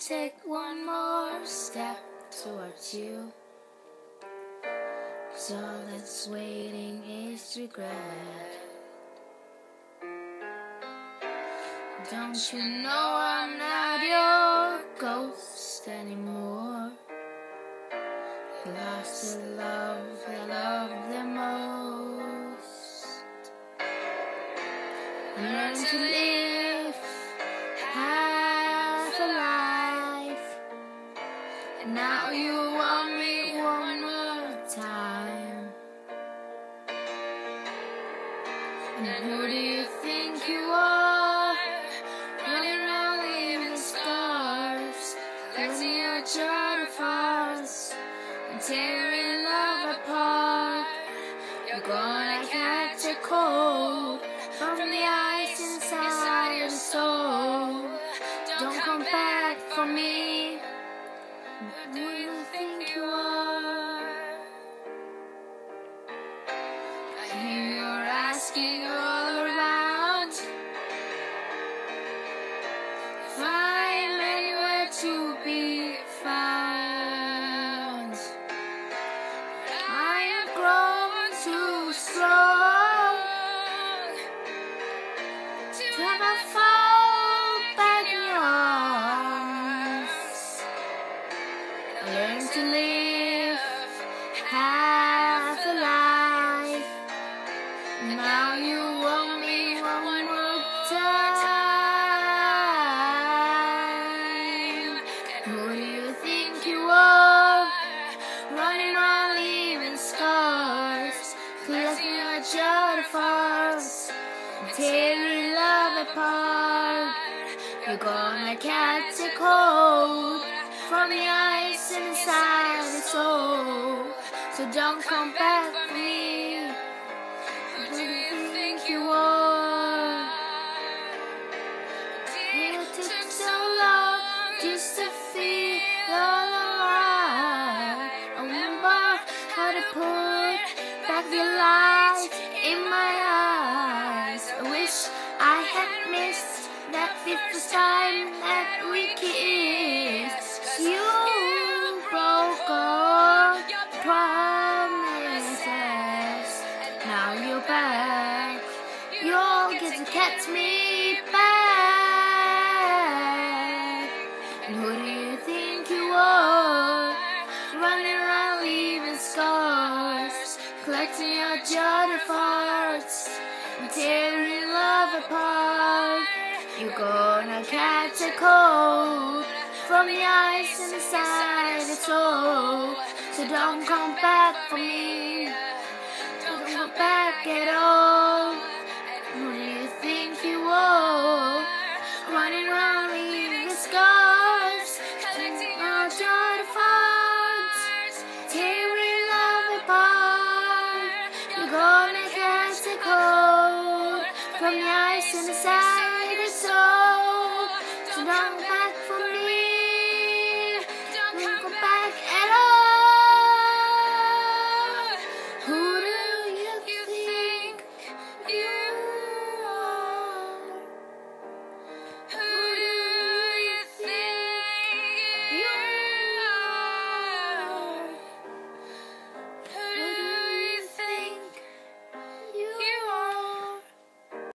take one more step towards you, 'cause all that's waiting is regret. Don't you know I'm not your ghost anymore? You lost the love I love the most. I learned to live half a life, and now you want me one more time. And who do you think you are? Running around leaving scars, collecting your jar of hearts and tearing love apart. You're gonna catch a cold from the ice inside your soul. Don't come back for me. Who do you think you are? I hear you're asking all around, if I'm anywhere to be found. I have grown too strong to ever fall back in your arms. I learned to live half a life. Now you want me one more time. Who do you think you are? Running around leaving scars, collecting your jar of hearts and tearing love apart. You're gonna catch a cold from the ice inside the soul. So don't come back for me. Who do you think you are? It took so long just to feel all alright. I remember how to put back the light in my eyes. I wish I had missed that the first time that we kissed. You broke all your promises. Now you're back. You'll get to catch me back. And who do you think you are? Running around leaving scars, collecting your jar of hearts and tearing love apart. You're gonna catch a cold from the ice inside the soul. So don't come back for me. Don't come back at all. Who do you think you are? Running around leaving scars, collecting your jar of hearts, tearing love apart. You're gonna catch a cold from the ice inside the soul.